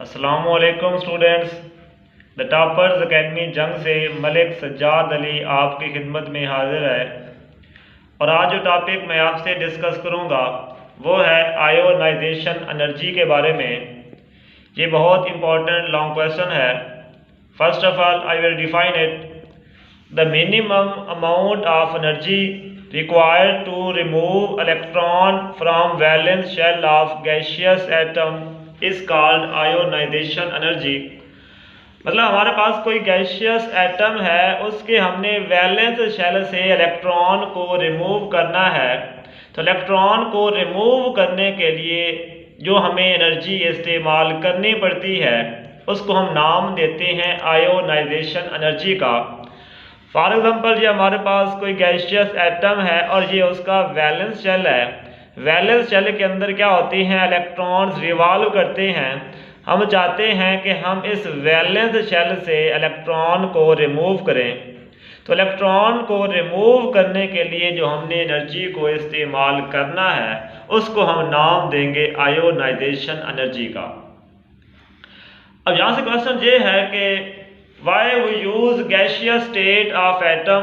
अस्सलामुअलैकुम students. The toppers academy जंग से मलिक सज्जाद अली आपकी खिदमत में हाजिर है। और आज जो टॉपिक मैं आपसे डिस्कस करूंगा वो है आयोनाइजेशन एनर्जी के बारे में। ये बहुत इंपॉर्टेंट लॉन्ग क्वेश्चन है। First of all I will define it. The minimum amount of energy required to remove electron from valence shell of gaseous atom is called ionization energy। मतलब हमारे पास कोई gaseous atom है, उसके हमने valence shell से electron को remove करना है। तो इलेक्ट्रॉन को रिमूव करने के लिए जो हमें एनर्जी इस्तेमाल करनी पड़ती है उसको हम नाम देते हैं आयोनाइजेशन एनर्जी का। फॉर एग्जाम्पल ये हमारे पास कोई गैशियस एटम है और ये उसका वैलेंस शेल है। वैलेंस शेल के अंदर क्या होती हैं, इलेक्ट्रॉन्स रिवॉल्व करते हैं। हम चाहते हैं कि हम इस वैलेंस शेल से इलेक्ट्रॉन को रिमूव करें। तो इलेक्ट्रॉन को रिमूव करने के लिए जो हमने एनर्जी को इस्तेमाल करना है उसको हम नाम देंगे आयोनाइजेशन एनर्जी का। अब यहाँ से क्वेश्चन ये है कि Why we use gaseous state of atom?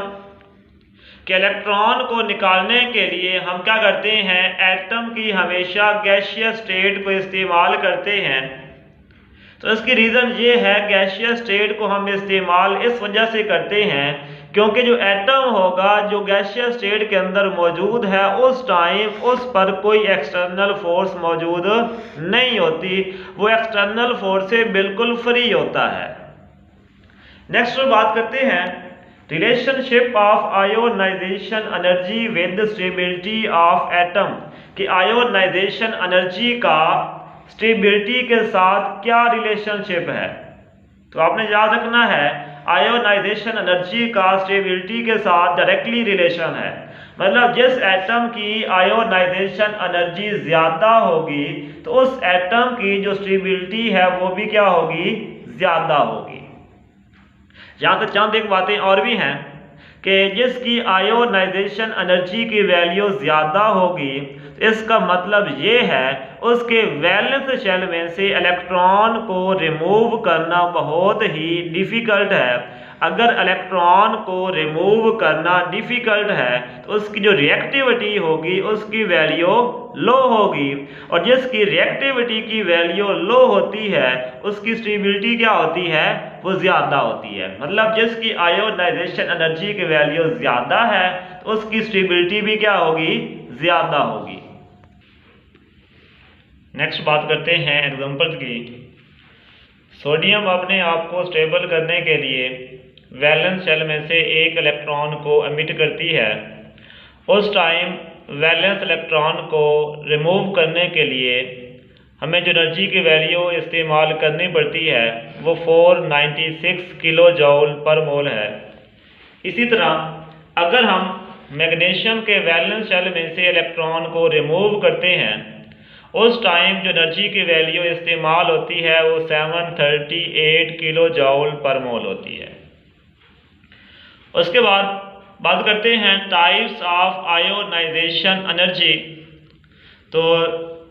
कि इलेक्ट्रॉन को निकालने के लिए हम क्या करते हैं, एटम की हमेशा गैशियस स्टेट को इस्तेमाल करते हैं। तो इसकी रीज़न ये है, गैशियस स्टेट को हम इस्तेमाल इस वजह से करते हैं क्योंकि जो एटम होगा जो गैशियस स्टेट के अंदर मौजूद है उस टाइम उस पर कोई एक्सटर्नल फोर्स मौजूद नहीं होती, वो एक्सटर्नल फोर्स से बिल्कुल फ्री होता है। नेक्स्ट बात करते हैं relationship of ionisation energy with stability of atom. कि आयोनाइजेशन एनर्जी का स्टेबिलिटी के साथ क्या रिलेशनशिप है। तो आपने याद रखना है आयोनाइजेशन एनर्जी का स्टेबिलिटी के साथ डायरेक्टली रिलेशन है। मतलब जिस एटम की आयोनाइजेशन एनर्जी ज़्यादा होगी तो उस एटम की जो स्टेबिलिटी है वो भी क्या होगी, ज़्यादा होगी। यहाँ से चंद एक बातें और भी हैं कि जिसकी आयोनाइजेशन एनर्जी की वैल्यू ज़्यादा होगी तो इसका मतलब ये है उसके वैलेंस शेल में से इलेक्ट्रॉन को रिमूव करना बहुत ही डिफ़िकल्ट है। अगर इलेक्ट्रॉन को रिमूव करना डिफ़िकल्ट है तो उसकी जो रिएक्टिविटी होगी उसकी वैल्यू लो होगी, और जिसकी रिएक्टिविटी की वैल्यू लो होती है उसकी स्टेबिलिटी क्या होती है, वो ज़्यादा होती है। मतलब जिसकी आयोनाइजेशन एनर्जी की वैल्यू ज़्यादा है तो उसकी स्टेबिलिटी भी क्या होगी, ज़्यादा होगी। नेक्स्ट बात करते हैं एग्जांपल्स की। सोडियम अपने आप को स्टेबल करने के लिए वैलेंस शेल में से एक इलेक्ट्रॉन को एमिट करती है। उस टाइम वैलेंस इलेक्ट्रॉन को रिमूव करने के लिए हमें जो एनर्जी की वैल्यू इस्तेमाल करनी पड़ती है वो 496 किलो जूल पर मोल है। इसी तरह अगर हम मैग्नीशियम के वैलेंस शेल में से इलेक्ट्रॉन को रिमूव करते हैं उस टाइम जो एनर्जी की वैल्यू इस्तेमाल होती है वो 738 किलो जूल पर मोल होती है। उसके बाद बात करते हैं टाइप्स ऑफ आयोनाइजेशन एनर्जी। तो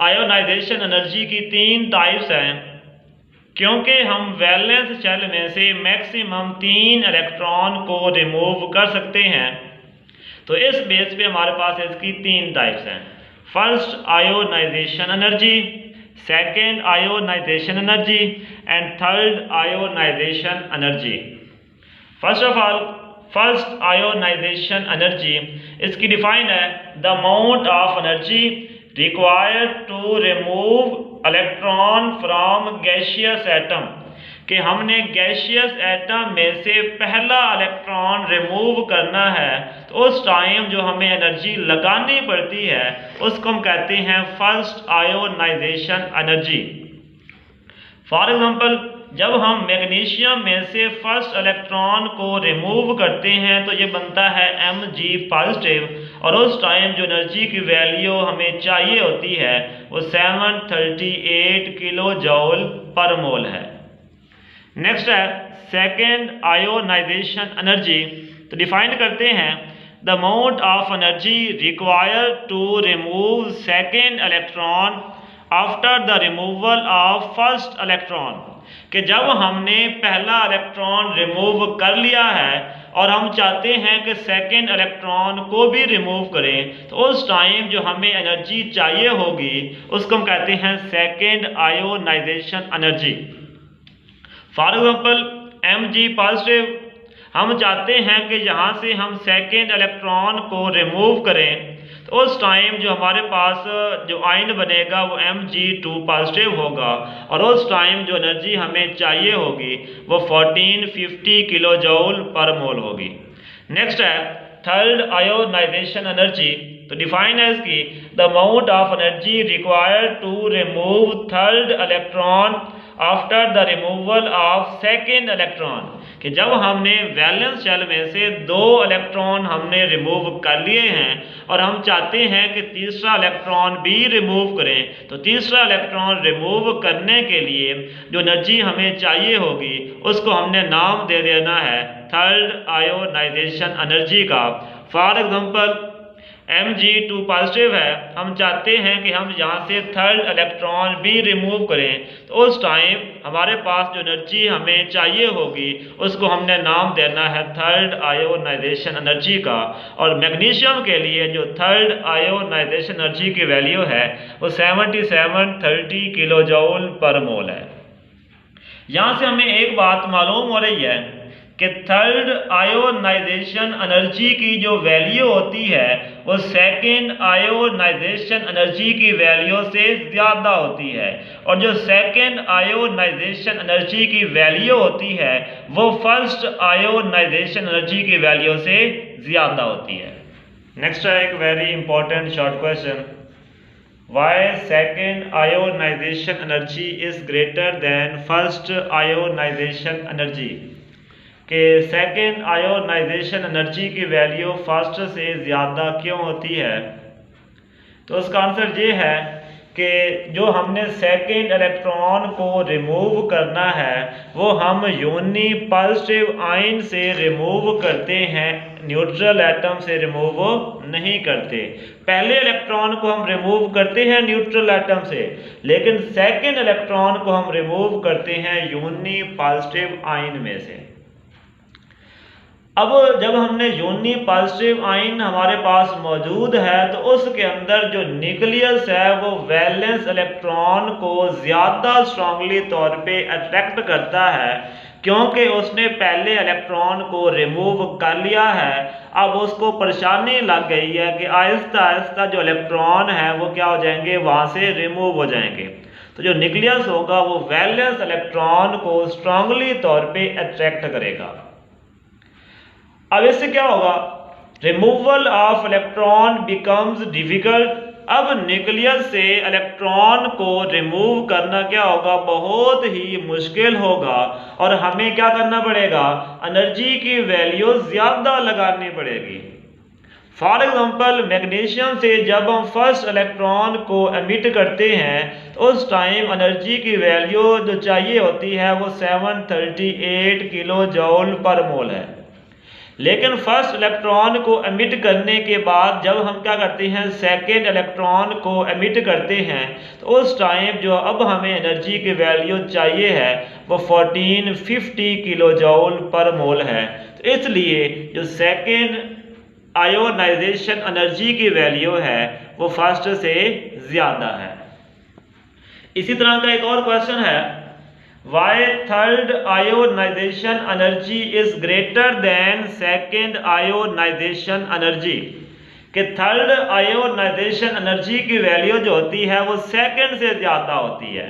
आयोनाइजेशन एनर्जी की 3 टाइप्स हैं। क्योंकि हम वैलेंस शेल में से मैक्सिमम 3 इलेक्ट्रॉन को रिमूव कर सकते हैं तो इस बेस पे हमारे पास इसकी 3 टाइप्स हैं। First ionisation energy, second ionisation energy and third ionisation energy. First of all first ionisation energy, इसकी डिफाइन है the amount of energy required to remove electron from gaseous atom. कि हमने गैशियस एटम में से पहला electron remove करना है तो उस टाइम जो हमें एनर्जी लगानी पड़ती है उसको हम कहते हैं first ionisation energy. For example जब हम मैग्नीशियम में से फर्स्ट इलेक्ट्रॉन को रिमूव करते हैं तो ये बनता है Mg पॉजिटिव, और उस टाइम जो एनर्जी की वैल्यू हमें चाहिए होती है वो 738 किलो जूल पर मोल है। नेक्स्ट है सेकेंड आयोनाइजेशन एनर्जी। तो डिफाइन करते हैं the amount of energy required to remove second electron after the removal of first electron, कि जब हमने पहला इलेक्ट्रॉन रिमूव कर लिया है और हम चाहते हैं कि सेकेंड इलेक्ट्रॉन को भी रिमूव करें, तो उस टाइम जो हमें एनर्जी चाहिए होगी उसको हम कहते हैं second ionisation energy. For example Mg positive, हम चाहते हैं कि यहाँ से हम सेकेंड इलेक्ट्रॉन को रिमूव करें, तो उस टाइम जो हमारे पास जो आयन बनेगा वो Mg2 पॉजिटिव होगा और उस टाइम जो एनर्जी हमें चाहिए होगी वो 1450 किलो जूल पर मोल होगी। नेक्स्ट है थर्ड आयोनाइजेशन एनर्जी। तो डिफाइन है इसकी the amount of energy required to remove third electron after the removal of second electron, कि जब हमने वैलेंस शेल में से 2 इलेक्ट्रॉन हमने रिमूव कर लिए हैं और हम चाहते हैं कि तीसरा इलेक्ट्रॉन भी रिमूव करें, तो तीसरा इलेक्ट्रॉन रिमूव करने के लिए जो एनर्जी हमें चाहिए होगी उसको हमने नाम दे देना है थर्ड आयोनाइजेशन एनर्जी का। फॉर एग्जांपल Mg2 पॉजिटिव है, हम चाहते हैं कि हम यहाँ से थर्ड इलेक्ट्रॉन भी रिमूव करें, तो उस टाइम हमारे पास जो एनर्जी हमें चाहिए होगी उसको हमने नाम देना है थर्ड आयोनाइजेशन एनर्जी का। और मैग्नीशियम के लिए जो थर्ड आयोनाइजेशन एनर्जी की वैल्यू है वो 7730 किलो जूल पर मोल है। यहाँ से हमें एक बात मालूम हो रही है कि थर्ड आयोनाइजेशन एनर्जी की जो वैल्यू होती है वो सेकेंड आयोनाइजेशन एनर्जी की वैल्यू से ज़्यादा होती है, और जो सेकेंड आयोनाइजेशन एनर्जी की वैल्यू होती है वो फर्स्ट आयोनाइजेशन एनर्जी की वैल्यू से ज़्यादा होती है। नेक्स्ट है एक very important short question, why second ionisation energy is greater than first ionisation energy, कि सेकेंड आयोनाइजेशन एनर्जी की वैल्यू फर्स्ट से ज़्यादा क्यों होती है। तो उसका आंसर ये है कि जो हमने सेकेंड इलेक्ट्रॉन को रिमूव करना है वो हम यूनी पॉजिटिव आयन से रिमूव करते हैं, न्यूट्रल एटम से रिमूव नहीं करते। पहले इलेक्ट्रॉन को हम रिमूव करते हैं न्यूट्रल एटम से, लेकिन सेकेंड इलेक्ट्रॉन को हम रिमूव करते हैं यूनी पॉजिटिव आयन में से। अब जब हमने यूनी पॉजिटिव आयन हमारे पास मौजूद है तो उसके अंदर जो न्यूक्लियस है वो वैलेंस इलेक्ट्रॉन को ज़्यादा स्ट्रांगली तौर पे अट्रैक्ट करता है, क्योंकि उसने पहले इलेक्ट्रॉन को रिमूव कर लिया है। अब उसको परेशानी लग गई है कि आहिस्ता आहिस्ता जो इलेक्ट्रॉन है वो क्या हो जाएंगे, वहाँ से रिमूव हो जाएंगे। तो जो न्यूक्लियस होगा वो वैलेंस इलेक्ट्रॉन को स्ट्रांगली तौर पे अट्रैक्ट करेगा। अब इससे क्या होगा, removal of electron becomes difficult. अब न्यूक्लियस से इलेक्ट्रॉन को रिमूव करना क्या होगा, बहुत ही मुश्किल होगा, और हमें क्या करना पड़ेगा, एनर्जी की वैल्यू ज़्यादा लगानी पड़ेगी। फॉर एग्जांपल मैग्नीशियम से जब हम फर्स्ट इलेक्ट्रॉन को एमिट करते हैं तो उस टाइम एनर्जी की वैल्यू जो चाहिए होती है वो 738 किलो जूल पर मोल है। लेकिन फर्स्ट इलेक्ट्रॉन को एमिट करने के बाद जब हम क्या करते हैं, सेकेंड इलेक्ट्रॉन को एमिट करते हैं, तो उस टाइम जो अब हमें एनर्जी की वैल्यू चाहिए है वो 1450 किलो जूल पर मोल है। तो इसलिए जो सेकेंड आयोनाइजेशन एनर्जी की वैल्यू है वो फर्स्ट से ज़्यादा है। इसी तरह का एक और क्वेश्चन है, why third ionisation energy is greater than second ionisation energy, कि थर्ड आयोनाइजेशन एनर्जी की वैल्यू जो होती है वो सेकेंड से ज़्यादा होती है।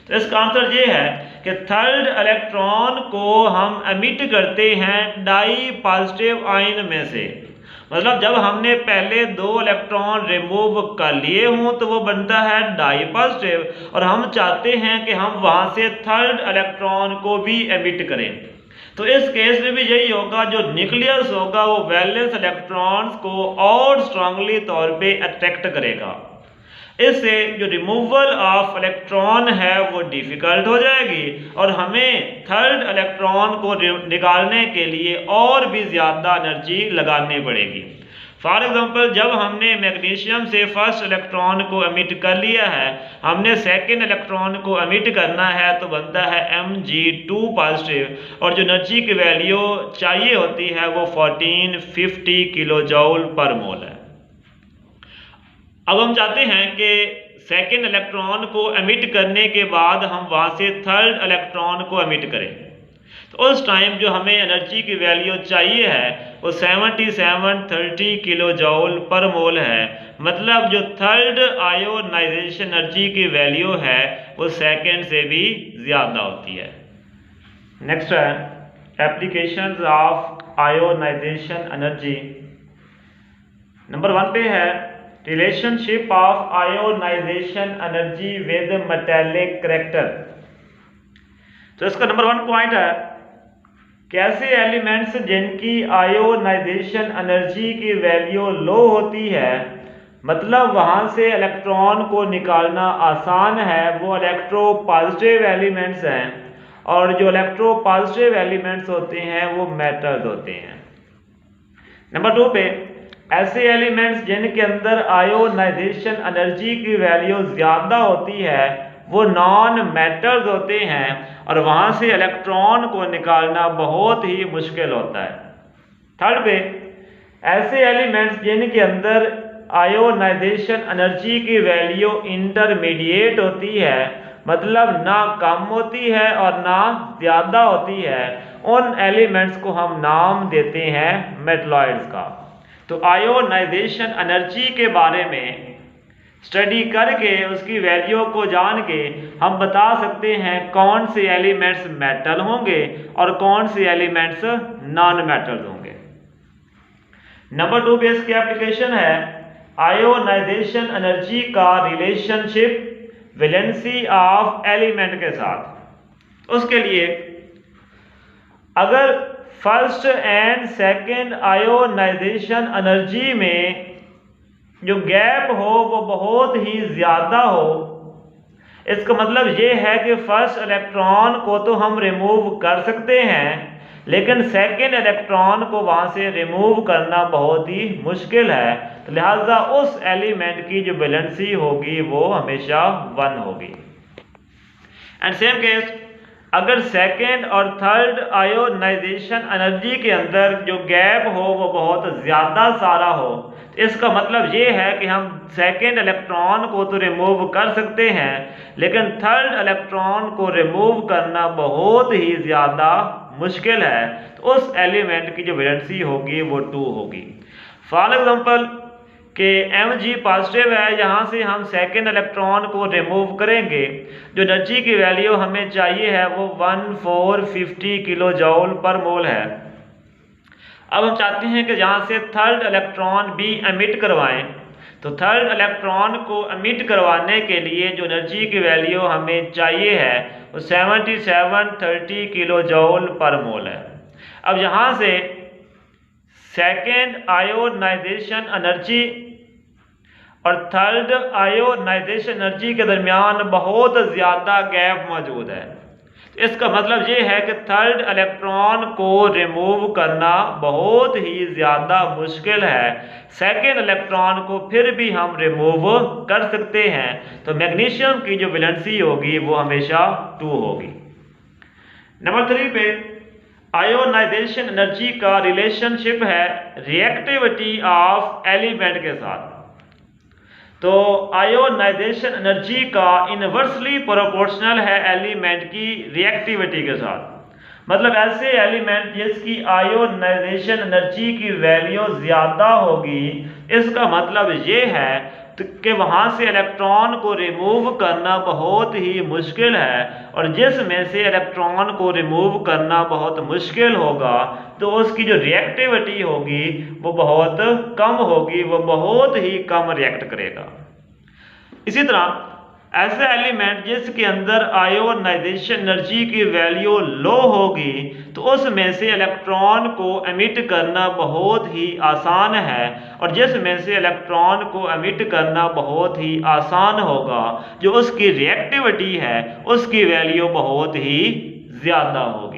तो इसका आंसर ये है कि थर्ड इलेक्ट्रॉन को हम एमिट करते हैं डाई पॉजिटिव आयन में से, मतलब जब हमने पहले 2 इलेक्ट्रॉन रिमूव कर लिए हों तो वो बनता है डाई पॉजिटिव, और हम चाहते हैं कि हम वहाँ से थर्ड इलेक्ट्रॉन को भी एमिट करें। तो इस केस में भी यही होगा, जो न्यूक्लियस होगा वो वैलेंस इलेक्ट्रॉन्स को और स्ट्रांगली तौर पे अट्रैक्ट करेगा। इससे जो रिमूवल ऑफ इलेक्ट्रॉन है वो डिफ़िकल्ट हो जाएगी और हमें थर्ड इलेक्ट्रॉन को निकालने के लिए और भी ज़्यादा एनर्जी लगानी पड़ेगी। फॉर एग्जांपल जब हमने मैग्नीशियम से फर्स्ट इलेक्ट्रॉन को एमिट कर लिया है, हमने सेकेंड इलेक्ट्रॉन को एमिट करना है तो बनता है Mg2 पॉजिटिव, और जो एनर्जी की वैल्यू चाहिए होती है वो 1450 किलो जूल पर मोल है। अब हम चाहते हैं कि सेकेंड इलेक्ट्रॉन को एमिट करने के बाद हम वहाँ से थर्ड इलेक्ट्रॉन को एमिट करें, तो उस टाइम जो हमें एनर्जी की वैल्यू चाहिए है वो 7730 किलो जूल पर मोल है। मतलब जो थर्ड आयोनाइजेशन एनर्जी की वैल्यू है वो सेकेंड से भी ज़्यादा होती है। नेक्स्ट है applications of ionisation energy. Number 1 पे है relationship of ionisation energy with metallic character. तो इसका नंबर 1 पॉइंट है कैसे एलिमेंट्स जिनकी आयोनाइजेशन एनर्जी की वैल्यू लो होती है, मतलब वहाँ से इलेक्ट्रॉन को निकालना आसान है, वो इलेक्ट्रो पॉजिटिव एलिमेंट्स हैं, और जो इलेक्ट्रो पॉजिटिव एलिमेंट्स होते हैं वो मेटल्स होते हैं। नंबर 2 पे ऐसे एलिमेंट्स जिनके अंदर आयोनाइजेशन एनर्जी की वैल्यू ज़्यादा होती है वो नॉन मेटल्स होते हैं, और वहाँ से इलेक्ट्रॉन को निकालना बहुत ही मुश्किल होता है। थर्ड पे ऐसे एलिमेंट्स जिनके अंदर आयोनाइजेशन एनर्जी की वैल्यू इंटरमीडिएट होती है, मतलब ना कम होती है और ना ज़्यादा होती है, उन एलिमेंट्स को हम नाम देते हैं मेटलॉइड्स का। तो आयोनाइजेशन एनर्जी के बारे में स्टडी करके उसकी वैल्यू को जान के हम बता सकते हैं कौन से एलिमेंट्स मेटल होंगे और कौन से एलिमेंट्स नॉन मेटल होंगे। नंबर 2 पे इसकी एप्लीकेशन है आयोनाइजेशन एनर्जी का रिलेशनशिप वैलेंसी ऑफ एलिमेंट के साथ। उसके लिए अगर first and second ionisation energy में जो गैप हो वो बहुत ही ज़्यादा हो, इसका मतलब ये है कि फर्स्ट इलेक्ट्रॉन को तो हम रिमूव कर सकते हैं, लेकिन सेकेंड इलेक्ट्रॉन को वहाँ से रिमूव करना बहुत ही मुश्किल है, तो लिहाजा उस एलिमेंट की जो वैलेंसी होगी वो हमेशा 1 होगी। एंड सेम केस अगर सेकेंड और थर्ड आयोनाइजेशन एनर्जी के अंदर जो गैप हो वो बहुत ज़्यादा सारा हो, तो इसका मतलब ये है कि हम सेकेंड इलेक्ट्रॉन को तो रिमूव कर सकते हैं, लेकिन थर्ड इलेक्ट्रॉन को रिमूव करना बहुत ही ज़्यादा मुश्किल है, तो उस एलिमेंट की जो वैलेंसी होगी वो 2 होगी। फॉर एग्जांपल कि Mg पॉजिटिव है, यहाँ से हम सेकेंड इलेक्ट्रॉन को रिमूव करेंगे, जो एनर्जी की वैल्यू हमें चाहिए है वो 1450 किलो जूल पर मोल है। अब हम चाहते हैं कि जहाँ से थर्ड इलेक्ट्रॉन भी एमिट करवाएं, तो थर्ड इलेक्ट्रॉन को एमिट करवाने के लिए जो एनर्जी की वैल्यू हमें चाहिए है वो 7730 किलो जूल पर मोल है। अब यहाँ से सेकेंड आयोनाइजेशन एनर्जी और थर्ड आयोनाइजेशन एनर्जी के दरमियान बहुत ज़्यादा गैप मौजूद है। इसका मतलब ये है कि थर्ड इलेक्ट्रॉन को रिमूव करना बहुत ही ज़्यादा मुश्किल है, सेकेंड इलेक्ट्रॉन को फिर भी हम रिमूव कर सकते हैं, तो मैग्नीशियम की जो वैलेंसी होगी वो हमेशा 2 होगी। नंबर 3 पे आयोनाइजेशन एनर्जी का रिलेशनशिप है रिएक्टिविटी ऑफ एलिमेंट के साथ। तो आयोनाइजेशन एनर्जी का इनवर्सली प्रोपोर्शनल है एलिमेंट की रिएक्टिविटी के साथ। मतलब ऐसे एलिमेंट जिसकी आयोनाइजेशन एनर्जी की वैल्यू ज़्यादा होगी, इसका मतलब ये है कि वहाँ से इलेक्ट्रॉन को रिमूव करना बहुत ही मुश्किल है, और जिसमें से इलेक्ट्रॉन को रिमूव करना बहुत मुश्किल होगा तो उसकी जो रिएक्टिविटी होगी वो बहुत कम होगी, वो बहुत ही कम रिएक्ट करेगा। इसी तरह ऐसे एलिमेंट जिसके अंदर आयोनाइजेशन एनर्जी की वैल्यू लो होगी तो उसमें से इलेक्ट्रॉन को एमिट करना बहुत ही आसान है, और जिसमें से इलेक्ट्रॉन को एमिट करना बहुत ही आसान होगा जो उसकी रिएक्टिविटी है उसकी वैल्यू बहुत ही ज़्यादा होगी।